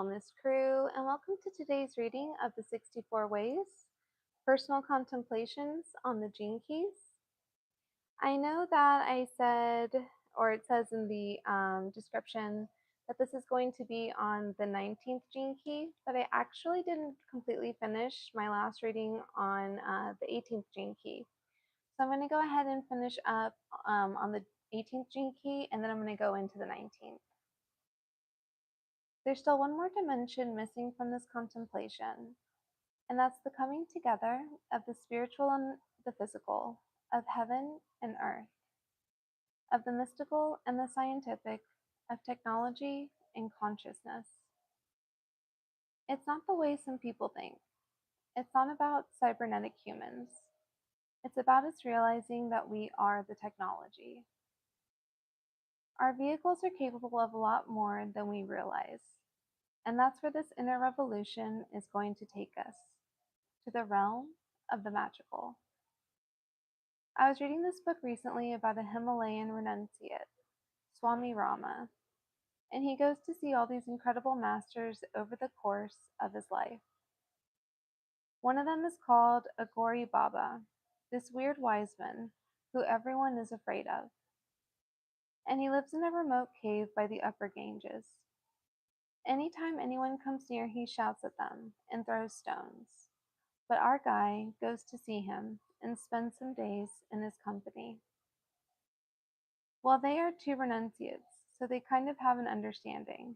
Wellness Crew, and welcome to today's reading of the 64 Ways Personal Contemplations on the Gene Keys. I know that I said, or it says in the description, that this is going to be on the 19th Gene Key, but I actually didn't completely finish my last reading on the 18th Gene Key. So I'm going to go ahead and finish up on the 18th Gene Key, and then I'm going to go into the 19th. There's still one more dimension missing from this contemplation, and that's the coming together of the spiritual and the physical, of heaven and earth, of the mystical and the scientific, of technology and consciousness. It's not the way some people think. It's not about cybernetic humans. It's about us realizing that we are the technology. Our vehicles are capable of a lot more than we realize. And that's where this inner revolution is going to take us, to the realm of the magical. I was reading this book recently about a Himalayan renunciate, Swami Rama, and he goes to see all these incredible masters over the course of his life. One of them is called Agori Baba, this weird wise man who everyone is afraid of. And he lives in a remote cave by the upper Ganges. Anytime anyone comes near, he shouts at them and throws stones. But our guy goes to see him and spends some days in his company. Well, they are two renunciates, so they kind of have an understanding.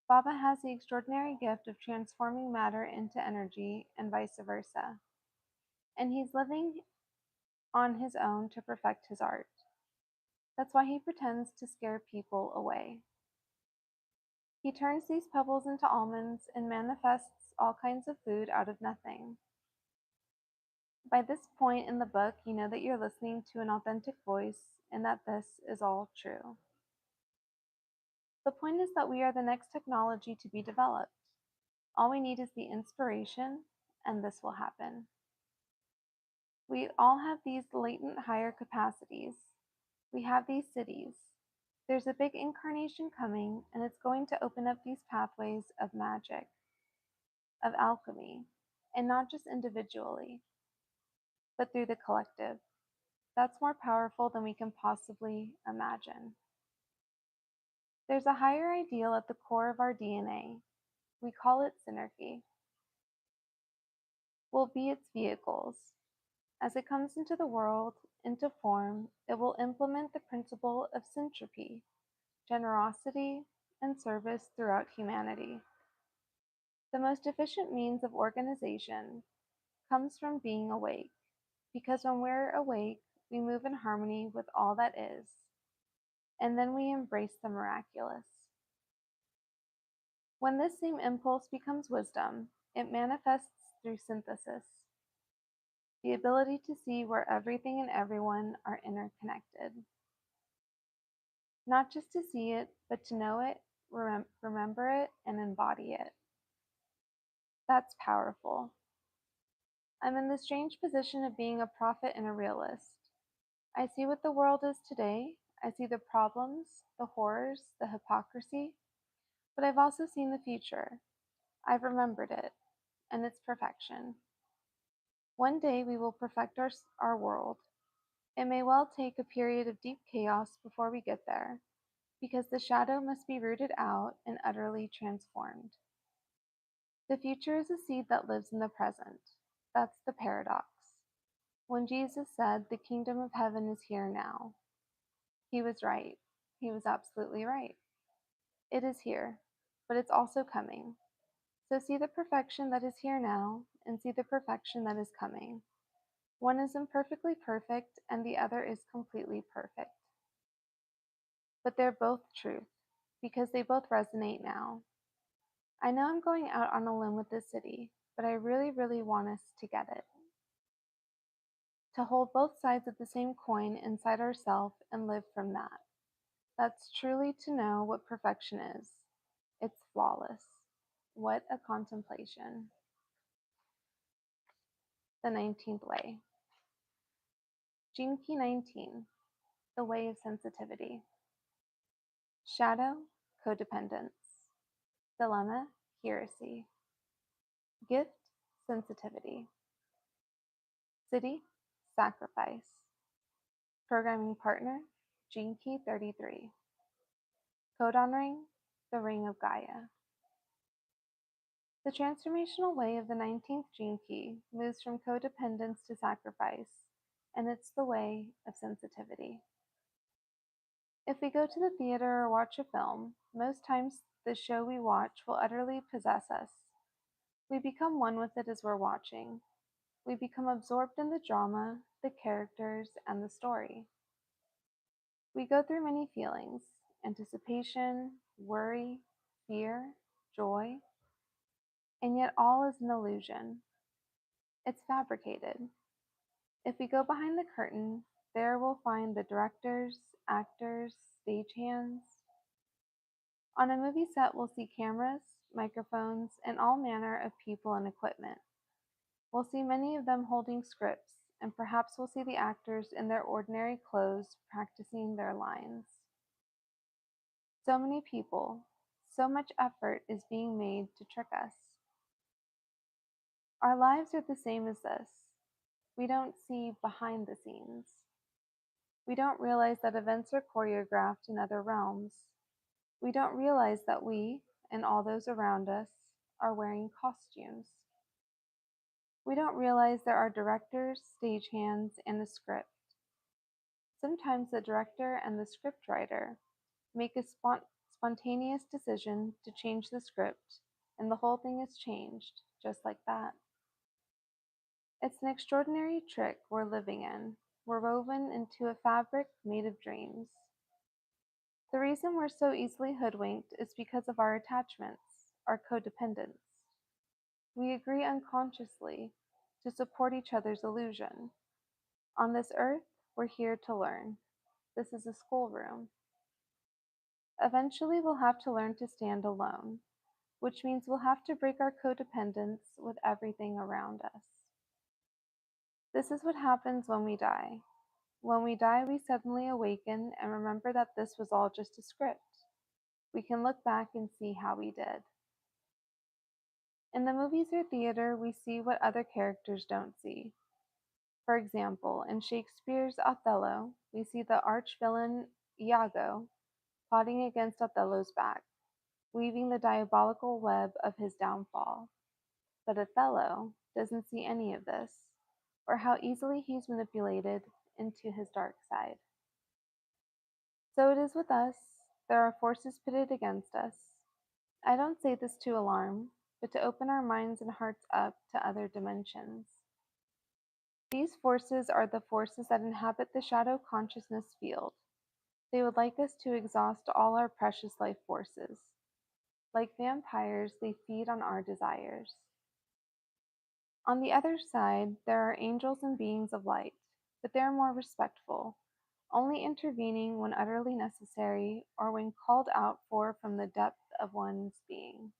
Baba has the extraordinary gift of transforming matter into energy and vice versa. And he's living on his own to perfect his art. That's why he pretends to scare people away. He turns these pebbles into almonds and manifests all kinds of food out of nothing. By this point in the book, you know that you're listening to an authentic voice and that this is all true. The point is that we are the next technology to be developed. All we need is the inspiration, and this will happen. We all have these latent higher capacities. We have these cities. There's a big incarnation coming, and it's going to open up these pathways of magic, of alchemy, and not just individually, but through the collective. That's more powerful than we can possibly imagine. There's a higher ideal at the core of our DNA. We call it synergy. We'll be its vehicles. As it comes into the world, into form, it will implement the principle of syntropy, generosity, and service throughout humanity. The most efficient means of organization comes from being awake, because when we're awake, we move in harmony with all that is, and then we embrace the miraculous. When this same impulse becomes wisdom, it manifests through synthesis, the ability to see where everything and everyone are interconnected. Not just to see it, but to know it, remember it, and embody it. That's powerful. I'm in the strange position of being a prophet and a realist. I see what the world is today. I see the problems, the horrors, the hypocrisy, but I've also seen the future. I've remembered it, and its perfection. One day we will perfect our world. It may well take a period of deep chaos before we get there, because the shadow must be rooted out and utterly transformed. The future is a seed that lives in the present. That's the paradox. When Jesus said, "The kingdom of heaven is here now," he was right. He was absolutely right. It is here, but it's also coming. So see the perfection that is here now, and see the perfection that is coming. One is imperfectly perfect, and the other is completely perfect. But they're both truth, because they both resonate now. I know I'm going out on a limb with this city, but I really, really want us to get it. To hold both sides of the same coin inside ourselves and live from that. That's truly to know what perfection is. It's flawless. What a contemplation. The 19th way. Gene Key 19, the way of sensitivity. Shadow, codependence. Dilemma, heresy. Gift, sensitivity. Siddhi, sacrifice. Programming partner, Gene Key 33. Codon ring, the ring of Gaia. The transformational way of the 19th gene key moves from codependence to sacrifice, and it's the way of sensitivity. If we go to the theater or watch a film, most times the show we watch will utterly possess us. We become one with it as we're watching. We become absorbed in the drama, the characters, and the story. We go through many feelings: anticipation, worry, fear, joy, and yet all is an illusion. It's fabricated. If we go behind the curtain, there we'll find the directors, actors, stagehands. On a movie set, we'll see cameras, microphones, and all manner of people and equipment. We'll see many of them holding scripts, and perhaps we'll see the actors in their ordinary clothes practicing their lines. So many people, so much effort is being made to trick us. Our lives are the same as this. We don't see behind the scenes. We don't realize that events are choreographed in other realms. We don't realize that we, and all those around us, are wearing costumes. We don't realize there are directors, stagehands, and a script. Sometimes the director and the scriptwriter make a spontaneous decision to change the script, and the whole thing is changed, just like that. It's an extraordinary trick we're living in. We're woven into a fabric made of dreams. The reason we're so easily hoodwinked is because of our attachments, our codependence. We agree unconsciously to support each other's illusion. On this earth, we're here to learn. This is a schoolroom. Eventually, we'll have to learn to stand alone, which means we'll have to break our codependence with everything around us. This is what happens when we die. When we die, we suddenly awaken and remember that this was all just a script. We can look back and see how we did. In the movies or theater, we see what other characters don't see. For example, in Shakespeare's Othello, we see the arch-villain Iago plotting against Othello's back, weaving the diabolical web of his downfall. But Othello doesn't see any of this, or how easily he's manipulated into his dark side. So it is with us. There are forces pitted against us. I don't say this to alarm, but to open our minds and hearts up to other dimensions. These forces are the forces that inhabit the shadow consciousness field. They would like us to exhaust all our precious life forces. Like vampires, they feed on our desires. On the other side, there are angels and beings of light, but they are more respectful, only intervening when utterly necessary or when called out for from the depth of one's being.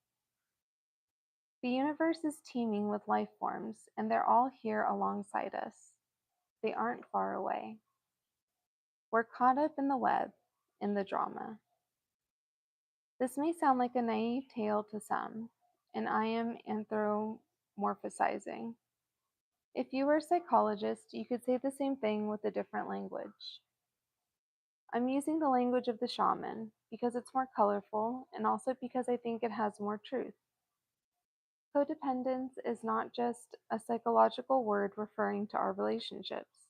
The universe is teeming with life forms, and they're all here alongside us. They aren't far away. We're caught up in the web, in the drama. This may sound like a naive tale to some, and I am anthropomorphizing. If you were a psychologist, you could say the same thing with a different language. I'm using the language of the shaman because it's more colorful and also because I think it has more truth. Codependence is not just a psychological word referring to our relationships.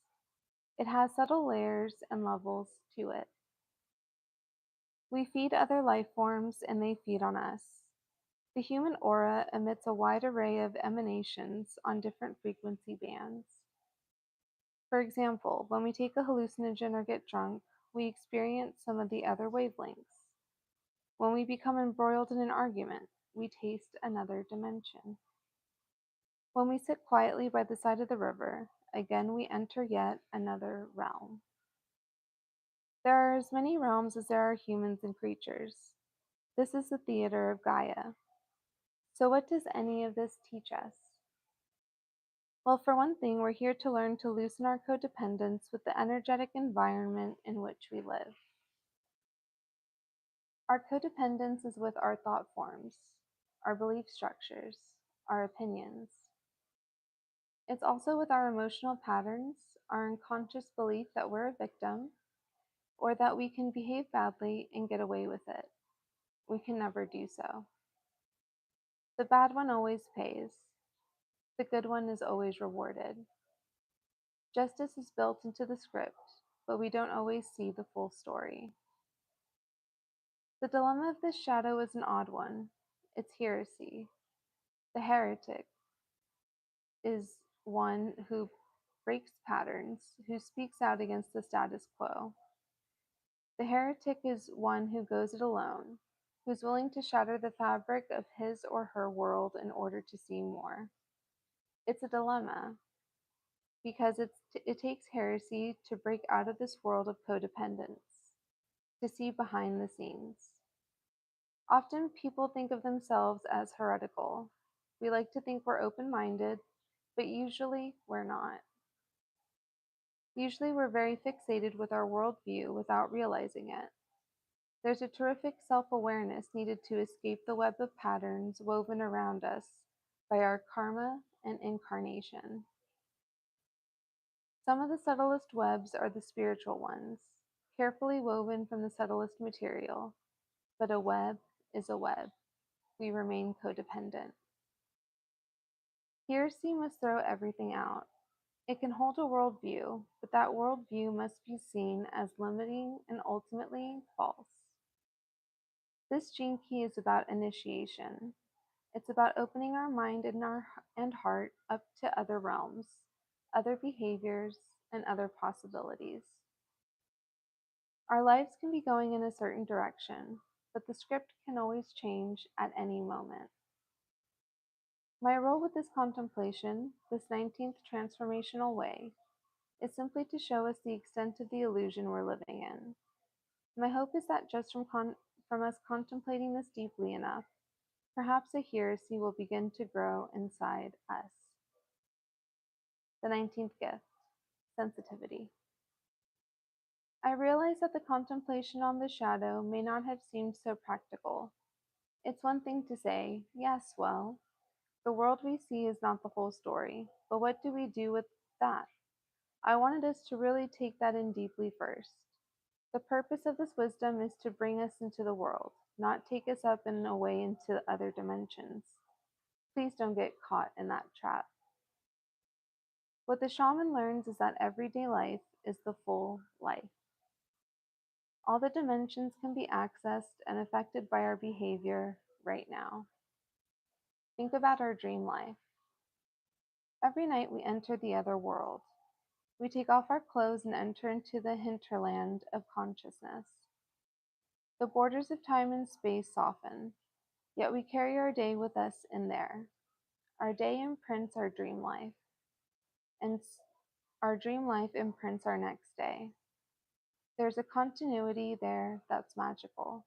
It has subtle layers and levels to it. We feed other life forms and they feed on us. The human aura emits a wide array of emanations on different frequency bands. For example, when we take a hallucinogen or get drunk, we experience some of the other wavelengths. When we become embroiled in an argument, we taste another dimension. When we sit quietly by the side of the river, again we enter yet another realm. There are as many realms as there are humans and creatures. This is the theater of Gaia. So what does any of this teach us? Well, for one thing, we're here to learn to loosen our codependence with the energetic environment in which we live. Our codependence is with our thought forms, our belief structures, our opinions. It's also with our emotional patterns, our unconscious belief that we're a victim, or that we can behave badly and get away with it. We can never do so. The bad one always pays. The good one is always rewarded. Justice is built into the script, but we don't always see the full story. The dilemma of this shadow is an odd one. It's heresy. The heretic is one who breaks patterns, who speaks out against the status quo. The heretic is one who goes it alone, who's willing to shatter the fabric of his or her world in order to see more. It's a dilemma because it takes heresy to break out of this world of codependence, to see behind the scenes. Often people think of themselves as heretical. We like to think we're open-minded, but usually we're not. Usually we're very fixated with our worldview without realizing it. There's a terrific self-awareness needed to escape the web of patterns woven around us by our karma and incarnation. Some of the subtlest webs are the spiritual ones, carefully woven from the subtlest material. But a web is a web. We remain codependent. Heresy must throw everything out. It can hold a worldview, but that worldview must be seen as limiting and ultimately false. This gene key is about initiation. It's about opening our mind and heart up to other realms, other behaviors, and other possibilities. Our lives can be going in a certain direction, but the script can always change at any moment. My role with this contemplation, this 19th transformational way, is simply to show us the extent of the illusion we're living in. My hope is that just from us contemplating this deeply enough, perhaps a heresy will begin to grow inside us. The 19th gift, sensitivity. I realize that the contemplation on the shadow may not have seemed so practical. It's one thing to say, yes, well, the world we see is not the whole story, but what do we do with that? I wanted us to really take that in deeply first. The purpose of this wisdom is to bring us into the world, not take us up and away into other dimensions. Please don't get caught in that trap. What the shaman learns is that everyday life is the full life. All the dimensions can be accessed and affected by our behavior right now. Think about our dream life. Every night we enter the other world. We take off our clothes and enter into the hinterland of consciousness. The borders of time and space soften, yet we carry our day with us in there. Our day imprints our dream life, and our dream life imprints our next day. There's a continuity there that's magical.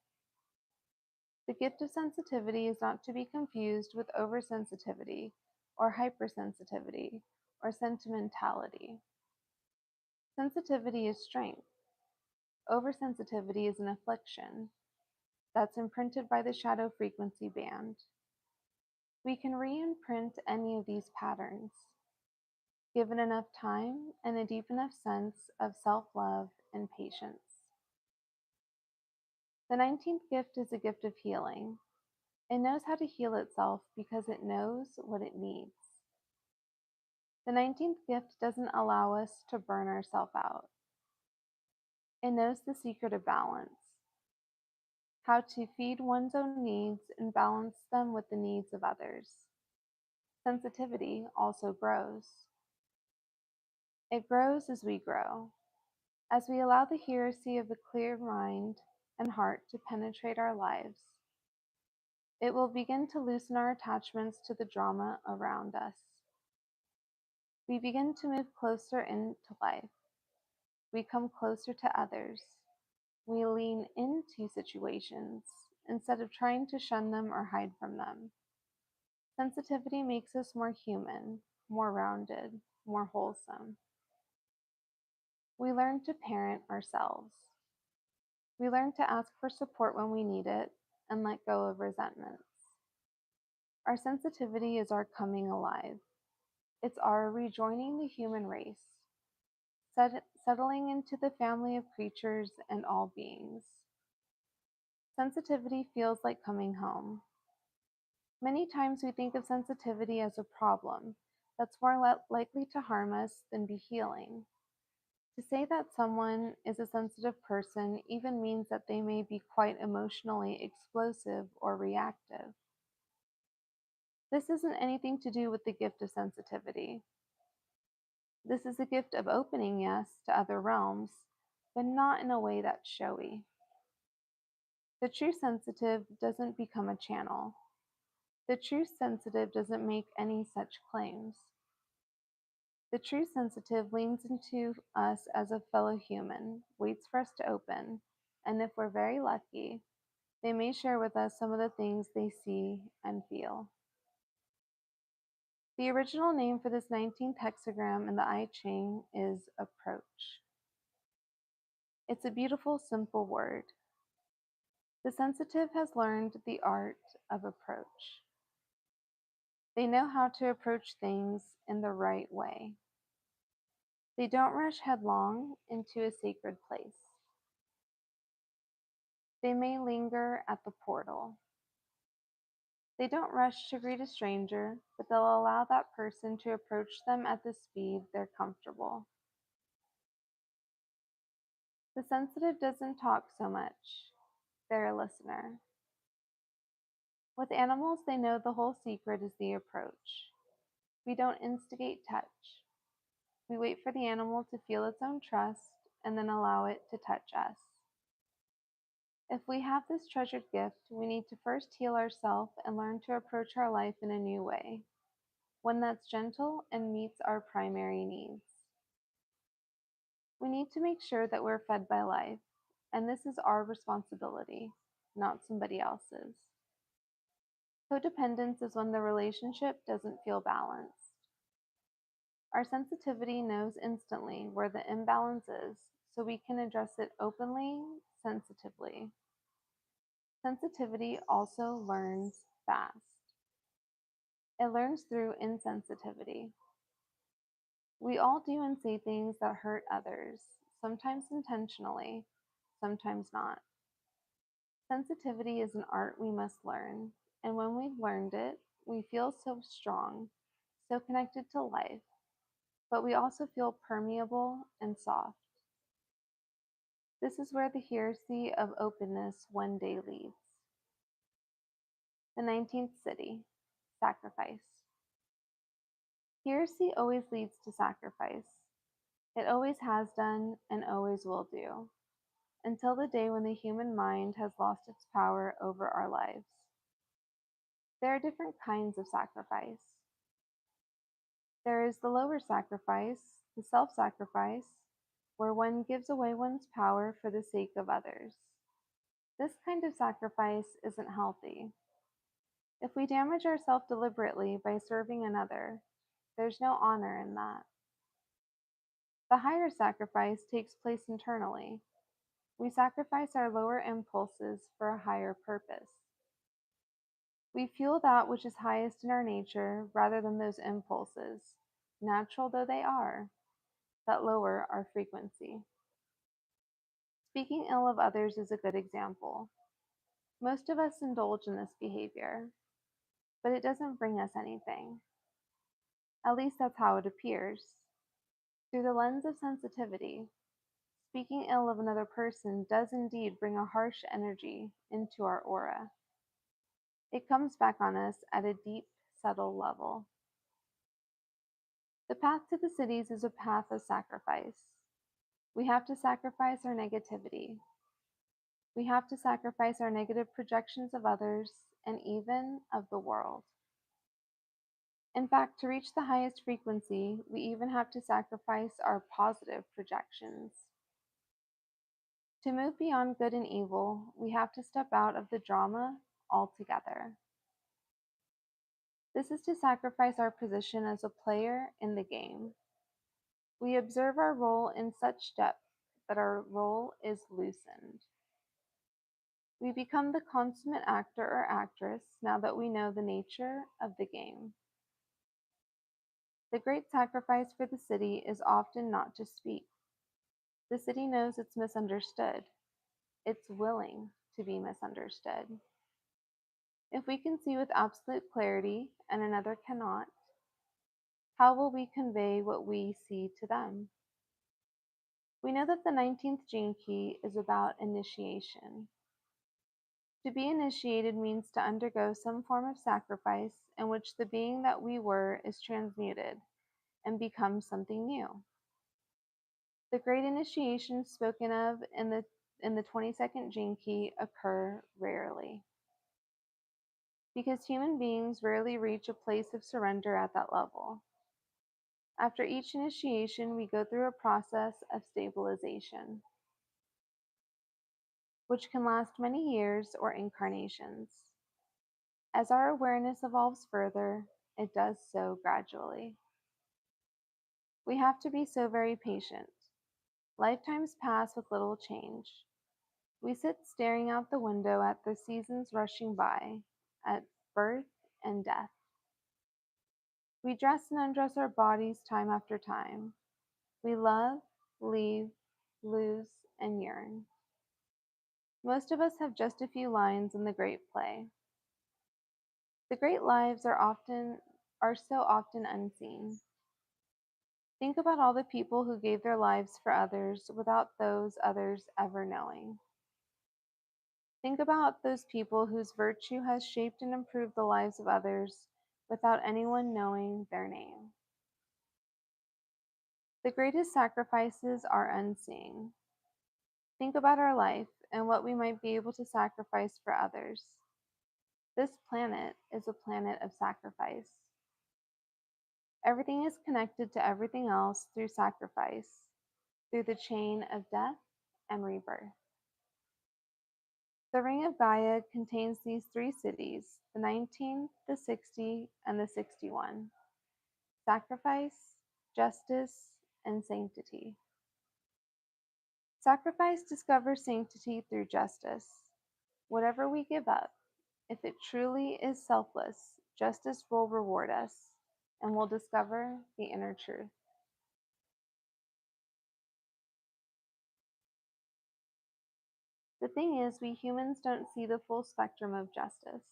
The gift of sensitivity is not to be confused with oversensitivity or hypersensitivity or sentimentality. Sensitivity is strength. Oversensitivity is an affliction that's imprinted by the shadow frequency band. We can re-imprint any of these patterns, given enough time and a deep enough sense of self-love and patience. The 19th gift is a gift of healing. It knows how to heal itself because it knows what it needs. The 19th gift doesn't allow us to burn ourselves out. It knows the secret of balance, how to feed one's own needs and balance them with the needs of others. Sensitivity also grows. It grows as we grow, as we allow the heresy of the clear mind and heart to penetrate our lives. It will begin to loosen our attachments to the drama around us. We begin to move closer into life. We come closer to others. We lean into situations instead of trying to shun them or hide from them. Sensitivity makes us more human, more rounded, more wholesome. We learn to parent ourselves. We learn to ask for support when we need it and let go of resentments. Our sensitivity is our coming alive. It's our rejoining the human race, settling into the family of creatures and all beings. Sensitivity feels like coming home. Many times we think of sensitivity as a problem that's more likely to harm us than be healing. To say that someone is a sensitive person even means that they may be quite emotionally explosive or reactive. This isn't anything to do with the gift of sensitivity. This is a gift of opening, yes, to other realms, but not in a way that's showy. The true sensitive doesn't become a channel. The true sensitive doesn't make any such claims. The true sensitive leans into us as a fellow human, waits for us to open, and if we're very lucky, they may share with us some of the things they see and feel. The original name for this 19th hexagram in the I Ching is approach. It's a beautiful, simple word. The sensitive has learned the art of approach. They know how to approach things in the right way. They don't rush headlong into a sacred place. They may linger at the portal. They don't rush to greet a stranger, but they'll allow that person to approach them at the speed they're comfortable. The sensitive doesn't talk so much. They're a listener. With animals, they know the whole secret is the approach. We don't instigate touch. We wait for the animal to feel its own trust and then allow it to touch us. If we have this treasured gift, we need to first heal ourselves and learn to approach our life in a new way, one that's gentle and meets our primary needs. We need to make sure that we're fed by life, and this is our responsibility, not somebody else's. Codependence is when the relationship doesn't feel balanced. Our sensitivity knows instantly where the imbalance is, so we can address it openly, sensitively. Sensitivity also learns fast. It learns through insensitivity. We all do and say things that hurt others, sometimes intentionally, sometimes not. Sensitivity is an art we must learn, and when we've learned it, we feel so strong, so connected to life, but we also feel permeable and soft. This is where the heresy of openness one day leads. The 19th Siddhi, sacrifice. Heresy always leads to sacrifice. It always has done and always will do, until the day when the human mind has lost its power over our lives. There are different kinds of sacrifice. There is the lower sacrifice, the self-sacrifice, where one gives away one's power for the sake of others. This kind of sacrifice isn't healthy. If we damage ourselves deliberately by serving another, there's no honor in that. The higher sacrifice takes place internally. We sacrifice our lower impulses for a higher purpose. We fuel that which is highest in our nature rather than those impulses, natural though they are, that lower our frequency. Speaking ill of others is a good example. Most of us indulge in this behavior, but it doesn't bring us anything. At least that's how it appears. Through the lens of sensitivity, speaking ill of another person does indeed bring a harsh energy into our aura. It comes back on us at a deep, subtle level. The path to the cities is a path of sacrifice. We have to sacrifice our negativity. We have to sacrifice our negative projections of others and even of the world. In fact, to reach the highest frequency, we even have to sacrifice our positive projections. To move beyond good and evil, we have to step out of the drama altogether. This is to sacrifice our position as a player in the game. We observe our role in such depth that our role is loosened. We become the consummate actor or actress now that we know the nature of the game. The great sacrifice for the city is often not to speak. The city knows it's misunderstood. It's willing to be misunderstood. If we can see with absolute clarity and another cannot, how will we convey what we see to them? We know that the 19th gene key is about initiation. To be initiated means to undergo some form of sacrifice in which the being that we were is transmuted and becomes something new. The great initiations spoken of in the 22nd gene key occur rarely, because human beings rarely reach a place of surrender at that level. After each initiation, we go through a process of stabilization, which can last many years or incarnations. As our awareness evolves further, it does so gradually. We have to be so very patient. Lifetimes pass with little change. We sit staring out the window at the seasons rushing by, at birth and death. We dress and undress our bodies time after time. We love, leave, lose, and yearn. Most of us have just a few lines in the great play. The great lives are so often unseen. Think about all the people who gave their lives for others without those others ever knowing. Think about those people whose virtue has shaped and improved the lives of others without anyone knowing their name. The greatest sacrifices are unseen. Think about our life and what we might be able to sacrifice for others. This planet is a planet of sacrifice. Everything is connected to everything else through sacrifice, through the chain of death and rebirth. The ring of Gaia contains these three cities, the 19, the 60, and the 61. Sacrifice, justice, and sanctity. Sacrifice discovers sanctity through justice. Whatever we give up, if it truly is selfless, justice will reward us, and we'll discover the inner truth. The thing is, we humans don't see the full spectrum of justice.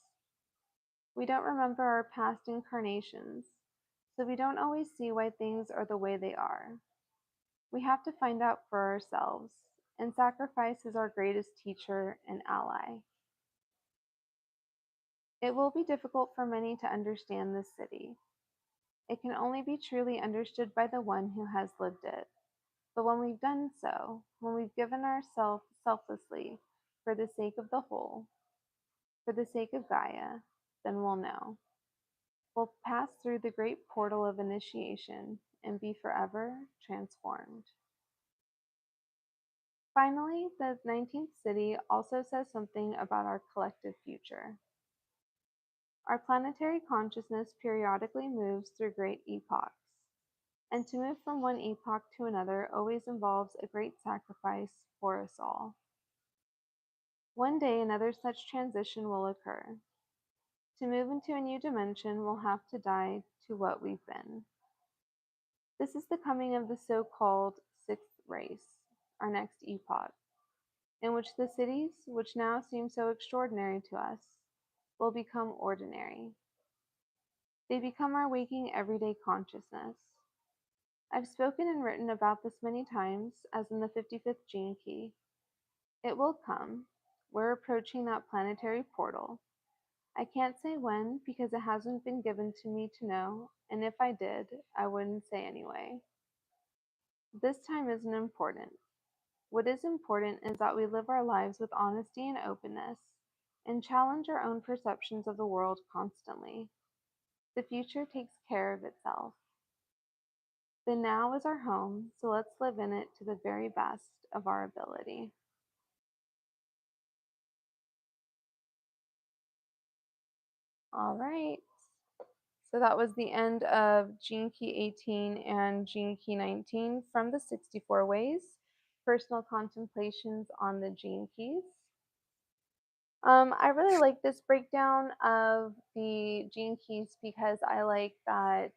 We don't remember our past incarnations, so we don't always see why things are the way they are. We have to find out for ourselves, and sacrifice is our greatest teacher and ally. It will be difficult for many to understand this city. It can only be truly understood by the one who has lived it. But when we've done so, when we've given ourselves selflessly for the sake of the whole, for the sake of Gaia, then we'll know. We'll pass through the great portal of initiation and be forever transformed. Finally, the 19th city also says something about our collective future. Our planetary consciousness periodically moves through great epochs, and to move from one epoch to another always involves a great sacrifice for us all. One day another such transition will occur. To move into a new dimension, we'll have to die to what we've been. This is the coming of the so-called sixth race, our next epoch, in which the cities, which now seem so extraordinary to us, will become ordinary. They become our waking everyday consciousness. I've spoken and written about this many times, as in the 55th gene key. It will come. We're approaching that planetary portal. I can't say when because it hasn't been given to me to know, and if I did, I wouldn't say anyway. This time isn't important. What is important is that we live our lives with honesty and openness, and challenge our own perceptions of the world constantly. The future takes care of itself. The now is our home, so let's live in it to the very best of our ability. All right. So that was the end of Gene Key 18 and Gene Key 19 from the 64 Ways, personal contemplations on the Gene Keys. I really like this breakdown of the gene keys because I like that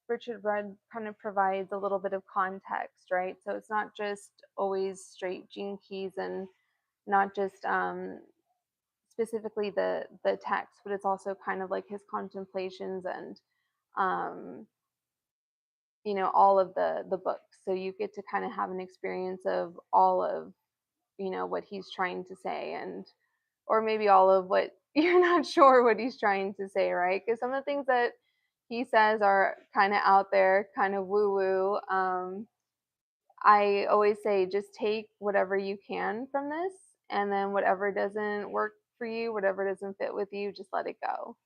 Richard Rudd kind of provides a little bit of context, right? So it's not just always straight gene keys and not just specifically the text, but it's also kind of like his contemplations and um, all of the books. So you get to kind of have an experience of all of what he's trying to say, and or maybe all of what you're not sure what he's trying to say, right? Because some of the things that he says are kind of out there, kind of woo woo. I always say just take whatever you can from this, and then whatever doesn't work for you, whatever doesn't fit with you, just let it go.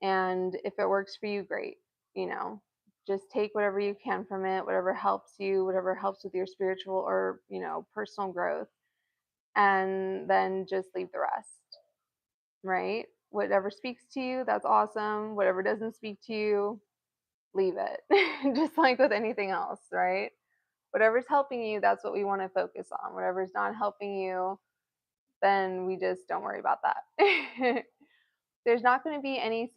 And if it works for you, great. You know, just take whatever you can from it, whatever helps you, whatever helps with your spiritual or, personal growth, and then just leave the rest, right? Whatever speaks to you, that's awesome. Whatever doesn't speak to you, leave it. Just like with anything else, right? Whatever's helping you, that's what we want to focus on. Whatever's not helping you, then we just don't worry about that. There's not going to be any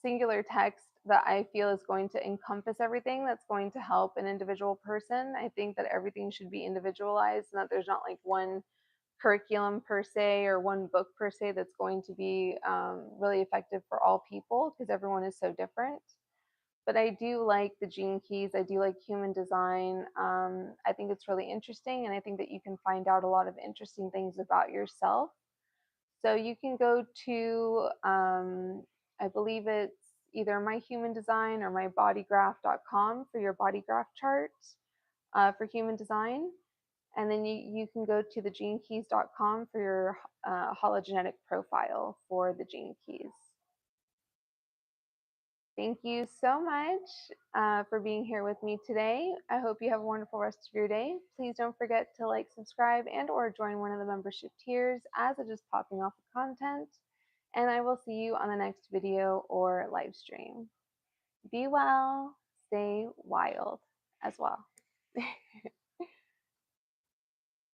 singular text that I feel is going to encompass everything that's going to help an individual person. I think that everything should be individualized and that there's not like one curriculum per se or one book per se that's going to be really effective for all people because everyone is so different. But I do like the gene keys. I do like human design. I think it's really interesting, and I think that you can find out a lot of interesting things about yourself. So you can go to, I believe it's either my human design or mybodygraph.com for your body graph chart for human design. And then you can go to thegenekeys.com for your hologenetic profile for the gene keys. Thank you so much for being here with me today. I hope you have a wonderful rest of your day. Please don't forget to like, subscribe, and or join one of the membership tiers as it is popping off the content. And I will see you on the next video or live stream. Be well, stay wild as well.